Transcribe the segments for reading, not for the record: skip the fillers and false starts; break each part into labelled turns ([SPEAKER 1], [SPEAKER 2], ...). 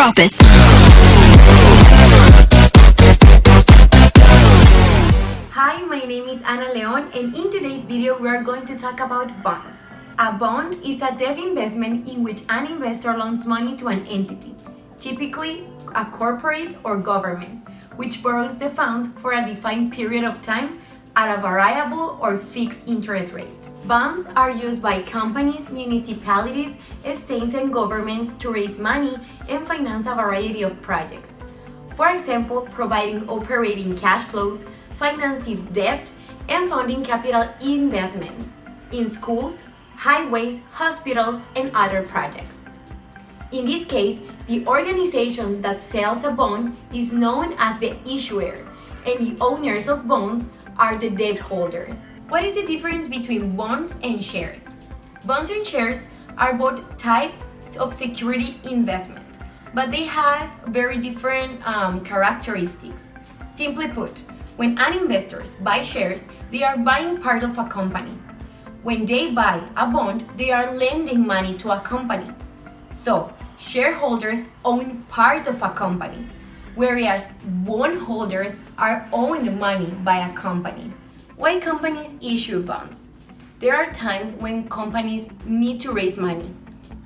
[SPEAKER 1] Drop it.
[SPEAKER 2] Hi, my name is Ana Leon, and in today's video we are going to talk about bonds. A bond is a debt investment in which an investor loans money to an entity, typically a corporate or government, which borrows the funds for a defined period of time at a variable or fixed interest rate. Bonds are used by companies, municipalities, states, and governments to raise money and finance a variety of projects. For example, providing operating cash flows, financing debt, and funding capital investments in schools, highways, hospitals, and other projects. In this case, the organization that sells a bond is known as the issuer, and the owners of bonds are the debt holders. What is the difference between bonds and shares? Bonds and shares are both types of security investment, but they have very different characteristics. Simply put, when an investor buys shares, they are buying part of a company. When they buy a bond, they are lending money to a company. So, shareholders own part of a company, whereas bondholders are owned money by a company. Why companies issue bonds? There are times when companies need to raise money.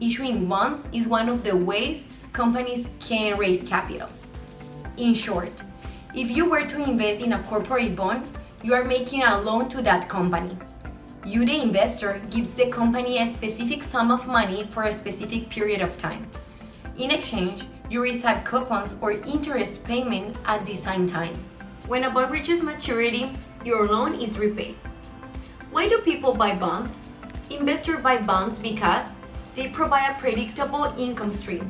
[SPEAKER 2] Issuing bonds is one of the ways companies can raise capital. In short, if you were to invest in a corporate bond, you are making a loan to that company. You, the investor, gives the company a specific sum of money for a specific period of time. In exchange, you receive coupons or interest payment at the same time. When a bond reaches maturity, your loan is repaid. Why do people buy bonds? Investors buy bonds because they provide a predictable income stream.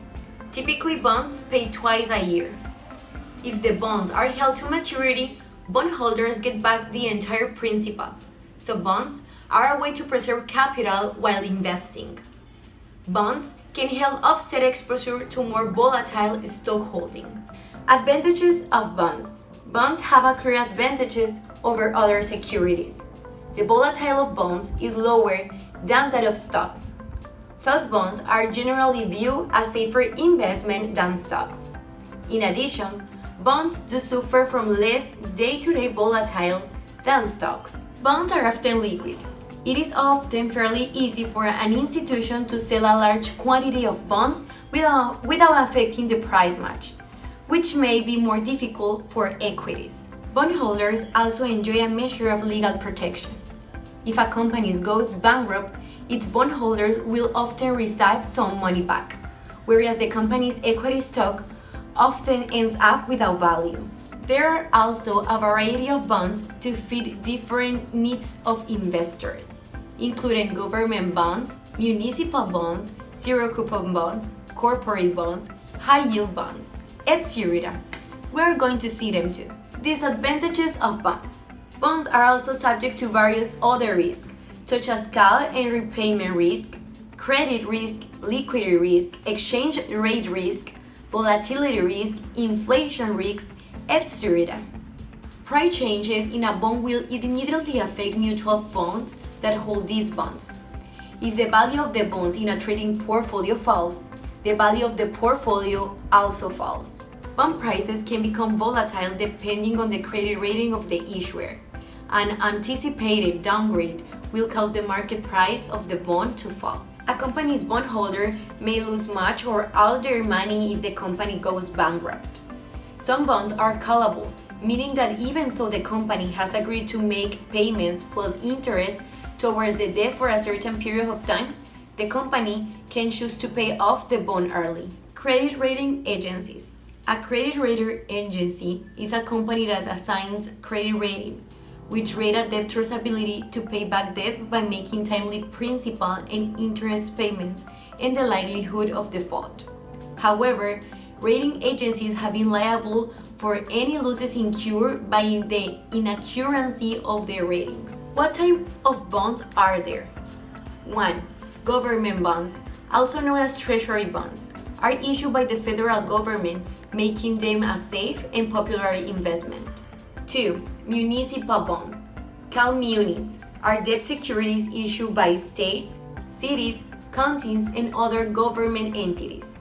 [SPEAKER 2] Typically, bonds pay twice a year. If the bonds are held to maturity, bondholders get back the entire principal. So bonds are a way to preserve capital while investing. Bonds can help offset exposure to more volatile stock holding. Advantages of bonds. Bonds have a clear advantages over other securities. The volatility of bonds is lower than that of stocks. Thus, bonds are generally viewed as safer investment than stocks. In addition, bonds do suffer from less day-to-day volatile than stocks. Bonds are often liquid. It is often fairly easy for an institution to sell a large quantity of bonds without affecting the price much, which may be more difficult for equities. Bondholders also enjoy a measure of legal protection. If a company goes bankrupt, its bondholders will often receive some money back, whereas the company's equity stock often ends up without value. There are also a variety of bonds to fit different needs of investors, including government bonds, municipal bonds, zero coupon bonds, corporate bonds, high yield bonds, etc. We are going to see them too. Disadvantages of bonds. Bonds are also subject to various other risks, such as call and repayment risk, credit risk, liquidity risk, exchange rate risk, volatility risk, inflation risk, etc. Price changes in a bond will immediately affect mutual funds that hold these bonds. If the value of the bonds in a trading portfolio falls, the value of the portfolio also falls. Bond prices can become volatile depending on the credit rating of the issuer. An anticipated downgrade will cause the market price of the bond to fall. A company's bondholder may lose much or all their money if the company goes bankrupt. Some bonds are callable, meaning that even though the company has agreed to make payments plus interest towards the debt for a certain period of time, the company can choose to pay off the bond early. Credit rating agencies. A credit rating agency is a company that assigns credit rating, which rate a debtor's ability to pay back debt by making timely principal and interest payments and the likelihood of default. However, rating agencies have been liable for any losses incurred by the inaccuracy of their ratings. What type of bonds are there? 1. Government bonds, also known as treasury bonds, are issued by the federal government, making them a safe and popular investment. 2. Municipal bonds, called munis, are debt securities issued by states, cities, counties, and other government entities.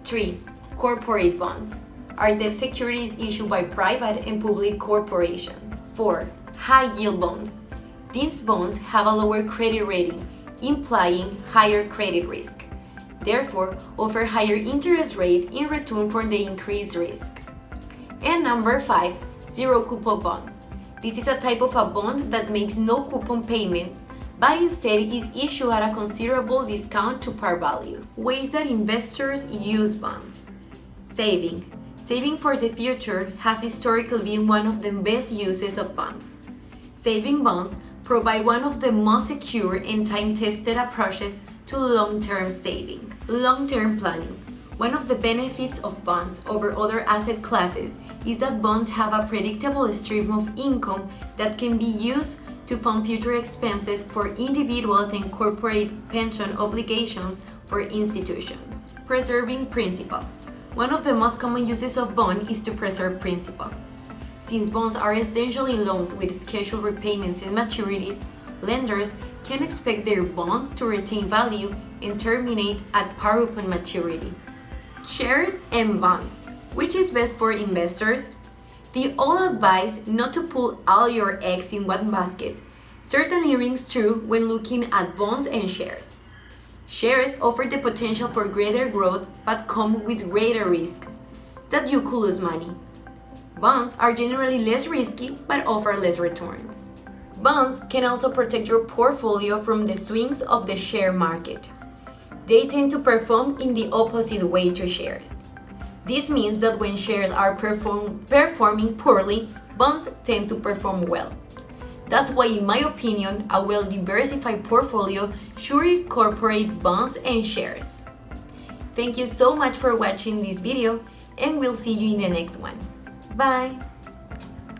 [SPEAKER 2] 3. Corporate bonds are debt securities issued by private and public corporations. 4. High-yield bonds. These bonds have a lower credit rating, implying higher credit risk. Therefore, offer higher interest rate in return for the increased risk. And number 5. Zero-coupon bonds. This is a type of a bond that makes no coupon payments, but instead is issued at a considerable discount to par value. Ways that investors use bonds. Saving. Saving for the future has historically been one of the best uses of bonds. Saving bonds provide one of the most secure and time-tested approaches to long-term saving. Long-term planning. One of the benefits of bonds over other asset classes is that bonds have a predictable stream of income that can be used to fund future expenses for individuals and corporate pension obligations for institutions. Preserving principal. One of the most common uses of bond is to preserve principal. Since bonds are essentially loans with scheduled repayments and maturities, lenders can expect their bonds to retain value and terminate at par upon maturity. Shares and bonds. Which is best for investors? The old advice not to put all your eggs in one basket certainly rings true when looking at bonds and shares. Shares offer the potential for greater growth but come with greater risks that you could lose money. Bonds are generally less risky but offer less returns. Bonds can also protect your portfolio from the swings of the share market. They tend to perform in the opposite way to shares. This means that when shares are performing poorly, bonds tend to perform well. That's why, in my opinion, a well-diversified portfolio should incorporate bonds and shares. Thank you so much for watching this video, and we'll see you in the next one. Bye!